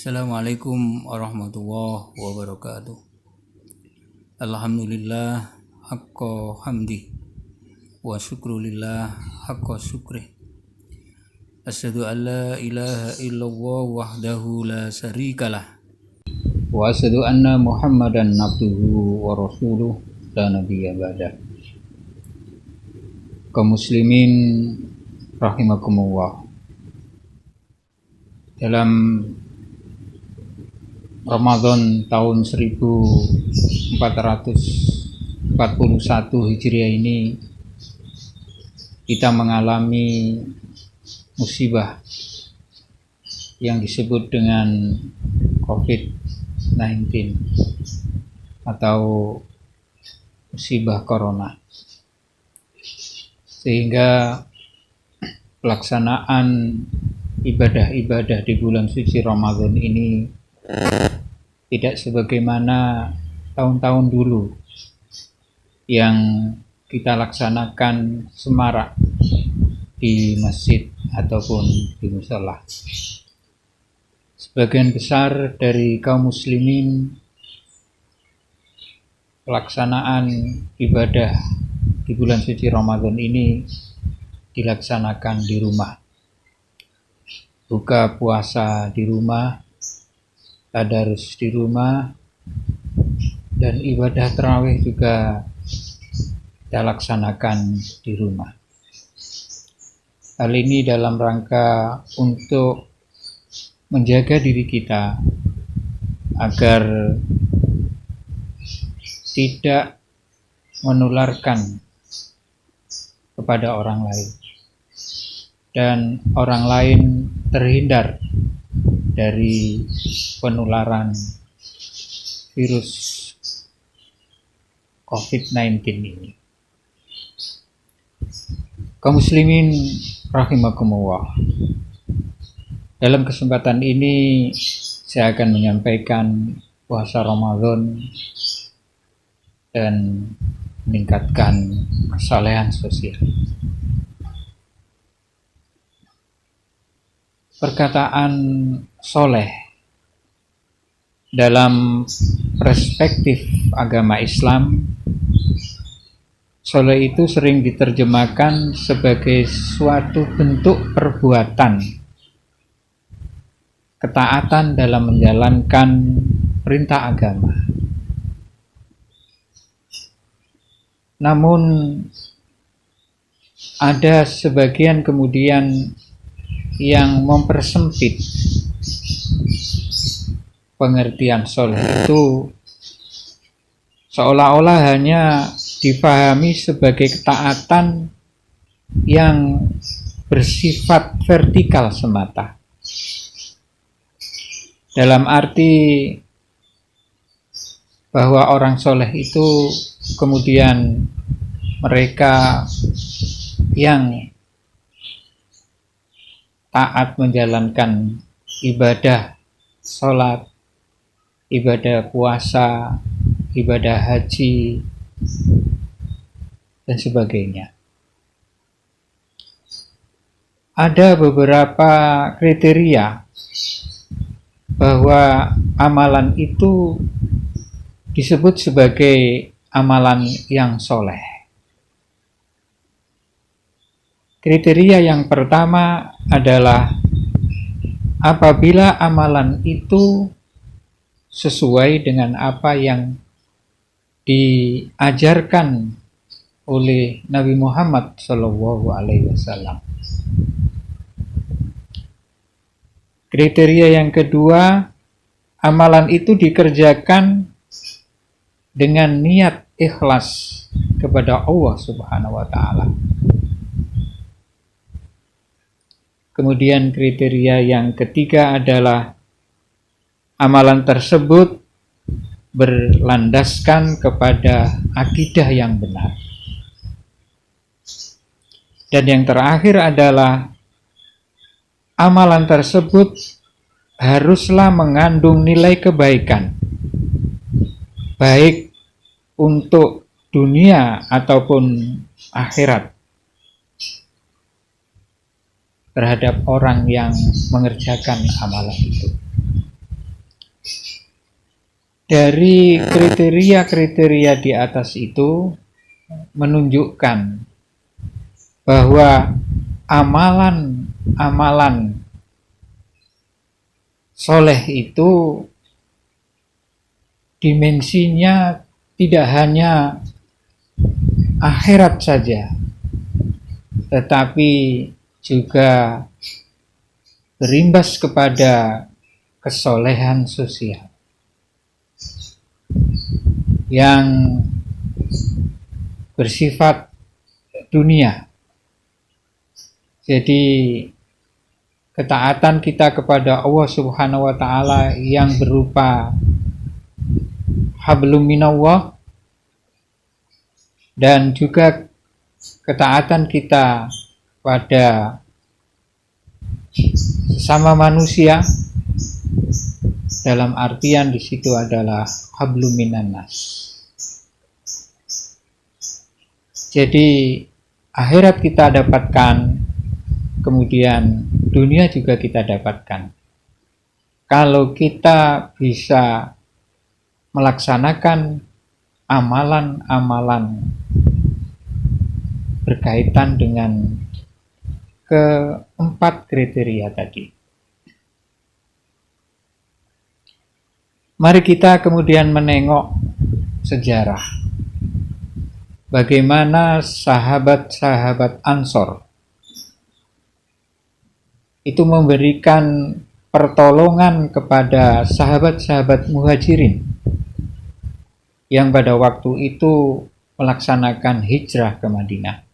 Assalamualaikum warahmatullahi wabarakatuh. Alhamdulillah haqqa hamdi wa syukrulillah haqqa syukrih. Asyhadu an la ilaha illallah wahdahu la syarikalah wa asyhadu anna Muhammadan abduhu wa rasuluh la nabiyya ba'dah. Kaum muslimin rahimakumullah. Dalam Ramadan tahun 1441 Hijriah ini kita mengalami musibah yang disebut dengan COVID-19 atau musibah corona, sehingga pelaksanaan ibadah-ibadah di bulan suci Ramadan ini tidak sebagaimana tahun-tahun dulu yang kita laksanakan semarak di masjid ataupun di mushola. Sebagian besar dari kaum muslimin pelaksanaan ibadah di bulan suci Ramadan ini dilaksanakan di rumah. Buka puasa di rumah, tadarus di rumah, dan ibadah tarawih juga kita laksanakan di rumah. Hal ini dalam rangka untuk menjaga diri kita agar tidak menularkan kepada orang lain dan orang lain terhindar dari penularan virus COVID-19 ini. Kaum muslimin rahimakumullah. Dalam kesempatan ini saya akan menyampaikan puasa Ramadan dan meningkatkan kesalehan sosial. Perkataan soleh dalam perspektif agama Islam, soleh itu sering diterjemahkan sebagai suatu bentuk perbuatan ketaatan dalam menjalankan perintah agama. Namun ada sebagian kemudian yang mempersempit pengertian soleh itu seolah-olah hanya dipahami sebagai ketaatan yang bersifat vertikal semata. Dalam arti bahwa orang soleh itu kemudian mereka yang taat menjalankan ibadah sholat, ibadah puasa, ibadah haji, dan sebagainya. Ada beberapa kriteria bahwa amalan itu disebut sebagai amalan yang soleh. Kriteria yang pertama adalah apabila amalan itu sesuai dengan apa yang diajarkan oleh Nabi Muhammad SAW. Kriteria yang kedua, amalan itu dikerjakan dengan niat ikhlas kepada Allah Subhanahu wa Ta'ala. Kemudian kriteria yang ketiga adalah amalan tersebut berlandaskan kepada akidah yang benar. Dan yang terakhir adalah amalan tersebut haruslah mengandung nilai kebaikan, baik untuk dunia ataupun akhirat, terhadap orang yang mengerjakan amalan itu. Dari kriteria-kriteria di atas itu menunjukkan bahwa amalan-amalan soleh itu dimensinya tidak hanya akhirat saja, tetapi juga berimbas kepada kesolehan sosial yang bersifat dunia. Jadi ketaatan kita kepada Allah Subhanahu wa taala yang berupa hablum minallah, dan juga ketaatan kita pada sesama manusia, dalam artian di situ adalah hablum minannas. Jadi akhirat kita dapatkan, kemudian dunia juga kita dapatkan. Kalau kita bisa melaksanakan amalan-amalan berkaitan dengan keempat kriteria tadi. Mari kita kemudian menengok sejarah. Bagaimana sahabat-sahabat Ansor itu memberikan pertolongan kepada sahabat-sahabat Muhajirin yang pada waktu itu melaksanakan hijrah ke Madinah.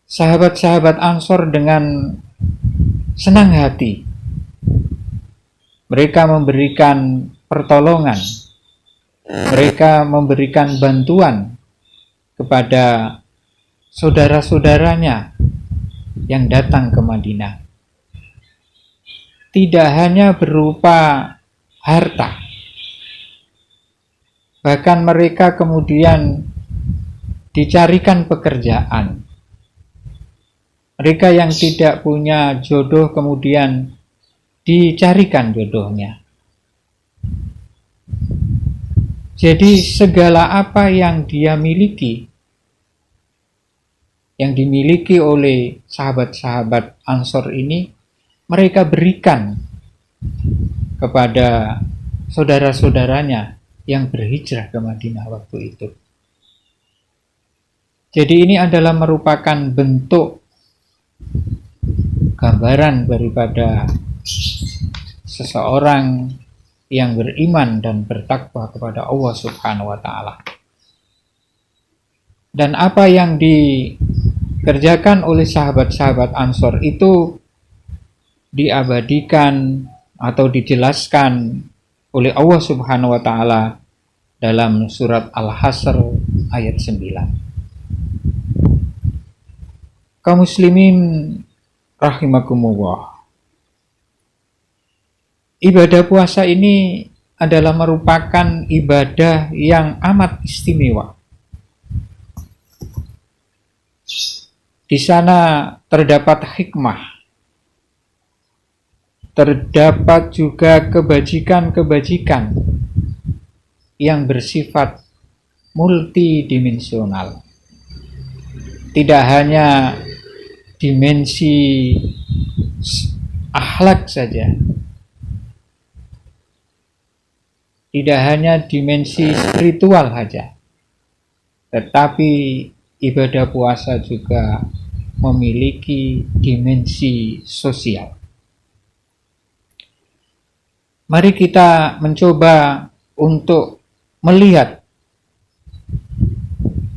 Sahabat-sahabat Ansor dengan senang hati mereka memberikan pertolongan, mereka memberikan bantuan kepada saudara-saudaranya yang datang ke Madinah. Tidak hanya berupa harta, bahkan mereka kemudian dicarikan pekerjaan. Mereka yang tidak punya jodoh kemudian dicarikan jodohnya. Jadi segala apa yang dia miliki, yang dimiliki oleh sahabat-sahabat Ansor ini, mereka berikan kepada saudara-saudaranya yang berhijrah ke Madinah waktu itu. Jadi ini adalah merupakan bentuk gambaran daripada seseorang yang beriman dan bertakwa kepada Allah Subhanahu wa taala. Dan apa yang dikerjakan oleh sahabat-sahabat Ansor itu diabadikan atau dijelaskan oleh Allah Subhanahu wa taala dalam surat Al-Hasr ayat 9. Kaum muslimin rahimakumullah. Ibadah puasa ini adalah merupakan ibadah yang amat istimewa. Di sana terdapat hikmah, terdapat juga kebajikan-kebajikan yang bersifat multidimensional. Tidak hanya dimensi akhlak saja, tidak hanya dimensi spiritual saja, tetapi ibadah puasa juga memiliki dimensi sosial. Mari kita mencoba untuk melihat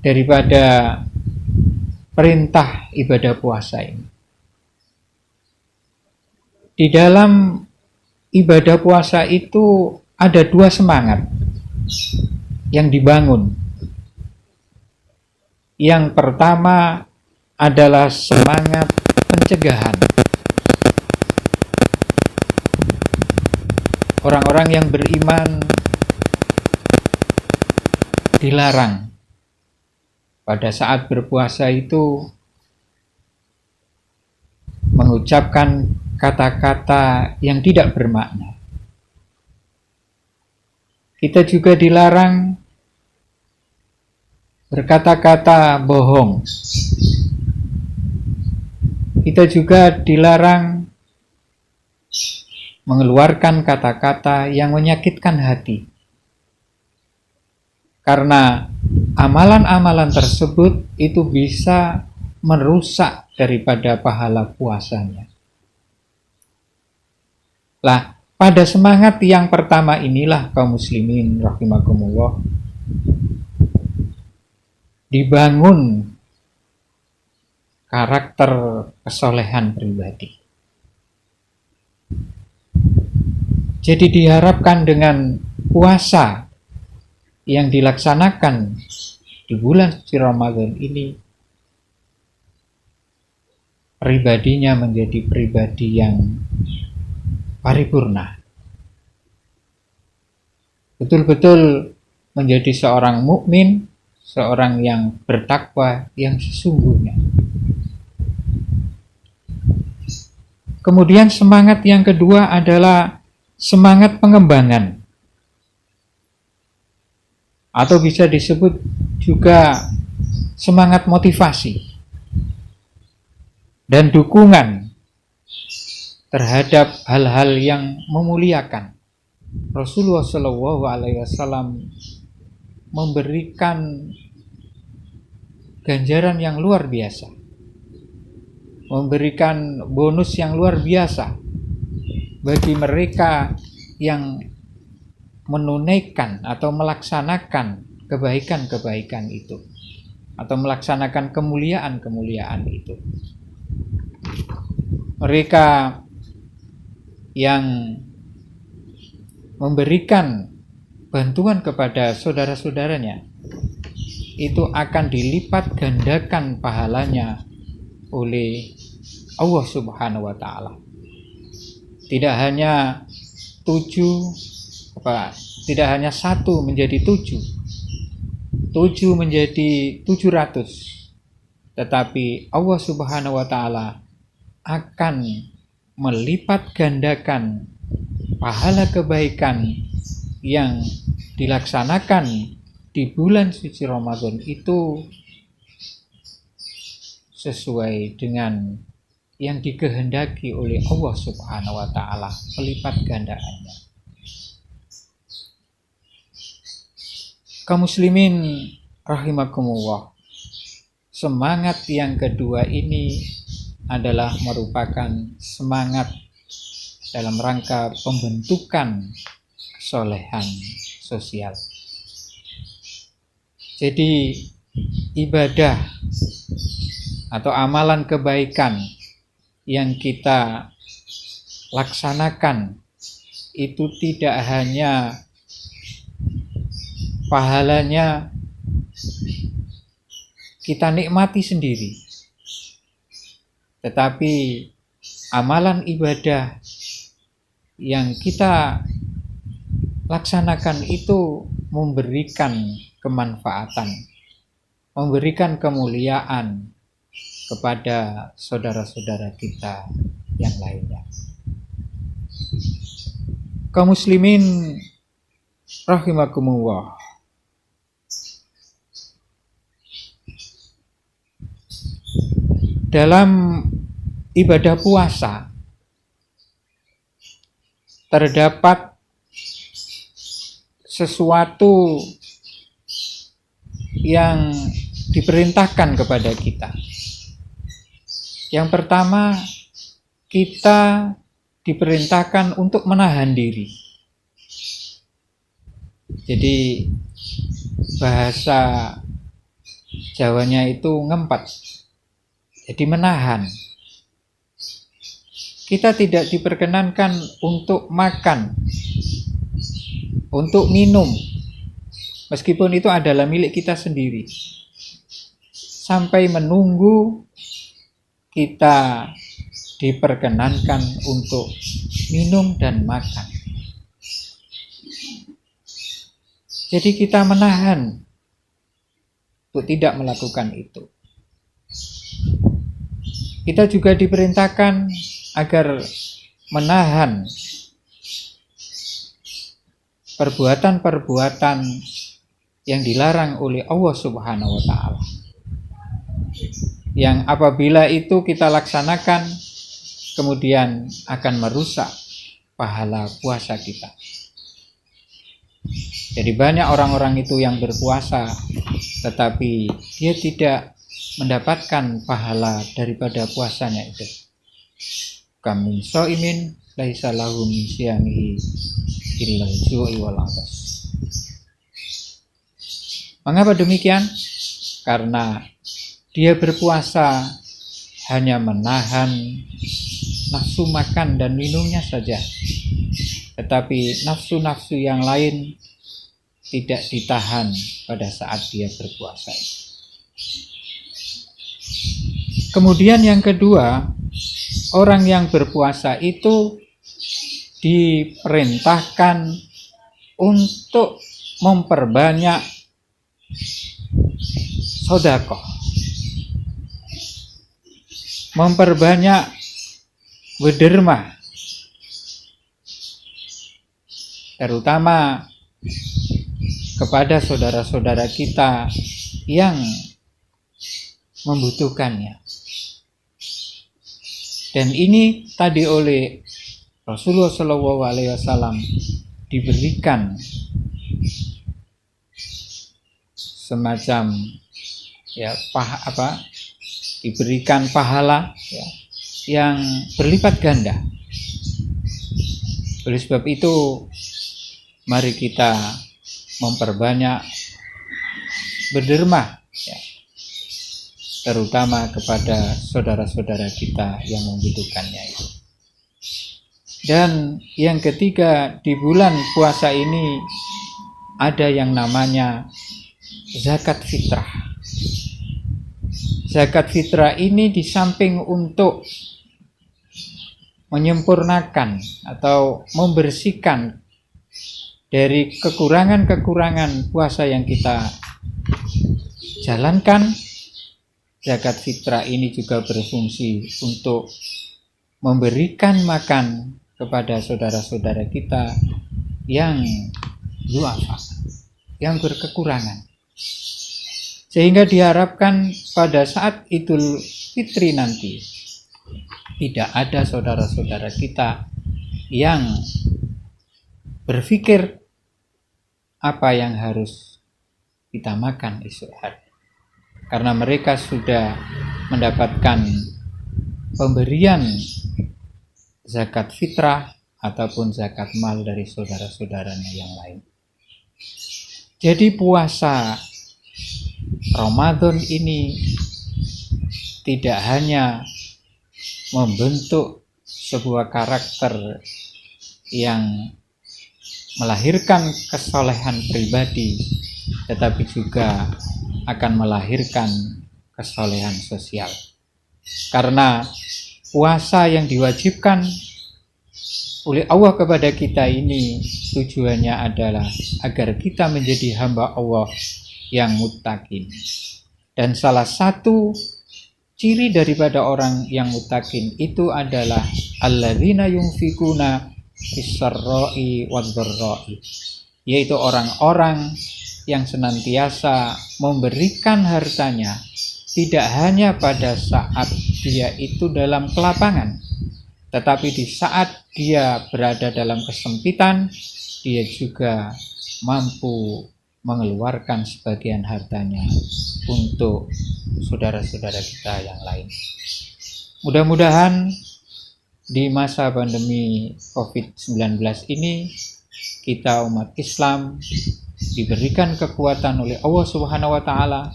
daripada perintah ibadah puasa ini. Di dalam ibadah puasa itu ada dua semangat yang dibangun. Yang pertama adalah semangat pencegahan. Orang-orang yang beriman dilarang pada saat berpuasa itu mengucapkan kata-kata yang tidak bermakna. Kita juga dilarang berkata-kata bohong. Kita juga dilarang mengeluarkan kata-kata yang menyakitkan hati. Karena amalan-amalan tersebut itu bisa merusak daripada pahala puasanya. Lah, pada semangat yang pertama inilah kaum muslimin rahimakumullah dibangun karakter kesolehan pribadi. Jadi diharapkan dengan puasa yang dilaksanakan di bulan suci Ramadan ini, pribadinya menjadi pribadi yang paripurna. Betul-betul menjadi seorang mukmin, seorang yang bertakwa yang sesungguhnya. Kemudian semangat yang kedua adalah semangat pengembangan, atau bisa disebut juga semangat motivasi dan dukungan terhadap hal-hal yang memuliakan. Rasulullah SAW memberikan ganjaran yang luar biasa, memberikan bonus yang luar biasa bagi mereka yang menunaikan atau melaksanakan kebaikan-kebaikan itu, atau melaksanakan kemuliaan-kemuliaan itu. Mereka yang memberikan bantuan kepada saudara-saudaranya itu akan dilipat gandakan pahalanya oleh Allah Subhanahu wa Ta'ala. Tidak hanya tidak hanya 1 menjadi 7 menjadi 700, tetapi Allah Subhanahu wa Ta'ala akan melipat gandakan pahala kebaikan yang dilaksanakan di bulan suci Ramadan itu sesuai dengan yang dikehendaki oleh Allah Subhanahu wa Ta'ala, melipat gandaannya. Kaum muslimin rahimakumullah, semangat yang kedua ini adalah merupakan semangat dalam rangka pembentukan kesolehan sosial. Jadi ibadah atau amalan kebaikan yang kita laksanakan itu tidak hanya pahalanya kita nikmati sendiri, tetapi amalan ibadah yang kita laksanakan itu memberikan kemanfaatan, memberikan kemuliaan kepada saudara-saudara kita yang lainnya. Kaum muslimin rahimakumullah, dalam ibadah puasa terdapat sesuatu yang diperintahkan kepada kita. Yang pertama, kita diperintahkan untuk menahan diri. Jadi bahasa Jawanya itu ngempet, jadi menahan. Kita tidak diperkenankan untuk makan, untuk minum, meskipun itu adalah milik kita sendiri, sampai menunggu kita diperkenankan untuk minum dan makan. Jadi kita menahan untuk tidak melakukan itu. Kita juga diperintahkan agar menahan perbuatan-perbuatan yang dilarang oleh Allah Subhanahu wa Ta'ala, yang apabila itu kita laksanakan kemudian akan merusak pahala puasa kita. Jadi banyak orang-orang itu yang berpuasa tetapi dia tidak mendapatkan pahala daripada puasanya itu. Kam min shaimin laisa lahu min siyamihi illa al-ju'i wal 'atas. Mengapa demikian? Karena dia berpuasa hanya menahan nafsu makan dan minumnya saja, tetapi nafsu-nafsu yang lain tidak ditahan pada saat dia berpuasa. Kemudian yang kedua, orang yang berpuasa itu diperintahkan untuk memperbanyak sedekah, memperbanyak berderma, terutama kepada saudara-saudara kita yang membutuhkannya. Dan ini tadi oleh Rasulullah SAW diberikan semacam diberikan pahala yang berlipat ganda. Oleh sebab itu mari kita memperbanyak berderma, terutama kepada saudara-saudara kita yang membutuhkannya itu. Dan yang ketiga, di bulan puasa ini ada yang namanya zakat fitrah. Zakat fitrah ini di samping untuk menyempurnakan atau membersihkan dari kekurangan-kekurangan puasa yang kita jalankan, zakat fitrah ini juga berfungsi untuk memberikan makan kepada saudara-saudara kita yang du'afa, yang berkekurangan. Sehingga diharapkan pada saat Idul Fitri nanti tidak ada saudara-saudara kita yang berpikir apa yang harus kita makan esok hari, karena mereka sudah mendapatkan pemberian zakat fitrah ataupun zakat mal dari saudara-saudaranya yang lain. Jadi puasa Ramadan ini tidak hanya membentuk sebuah karakter yang melahirkan kesolehan pribadi, tetapi juga akan melahirkan kesolehan sosial. Karena puasa yang diwajibkan oleh Allah kepada kita ini tujuannya adalah agar kita menjadi hamba Allah yang muttaqin. Dan salah satu ciri daripada orang yang muttaqin itu adalah alladzina yunfikuna fis-sarra'i wadh-dharra'i, yaitu orang-orang yang senantiasa memberikan hartanya tidak hanya pada saat dia itu dalam kelapangan, tetapi di saat dia berada dalam kesempitan, dia juga mampu mengeluarkan sebagian hartanya untuk saudara-saudara kita yang lain. Mudah-mudahan di masa pandemi COVID-19 ini kita umat Islam diberikan kekuatan oleh Allah Subhanahu wa Ta'ala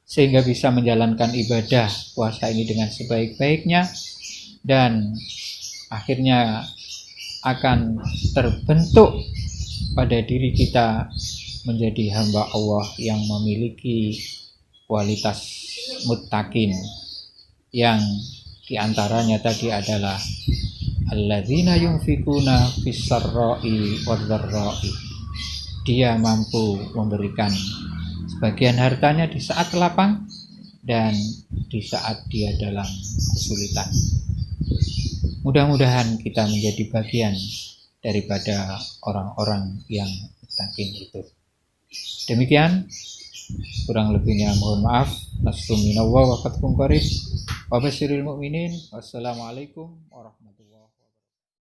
sehingga bisa menjalankan ibadah puasa ini dengan sebaik-baiknya, dan akhirnya akan terbentuk pada diri kita menjadi hamba Allah yang memiliki kualitas muttaqin, yang diantaranya tadi adalah alladzina yunfikuna fis-sarra'i wadh-dharra'i. Dia mampu memberikan sebagian hartanya di saat lapang dan di saat dia dalam kesulitan. Mudah-mudahan kita menjadi bagian daripada orang-orang yang mustaqim itu. Demikian, kurang lebihnya mohon maaf. Nasruminallah wa fatkum qarib. Wa basyiril mu'minin. Wassalamualaikum warahmatullahi wabarakatuh.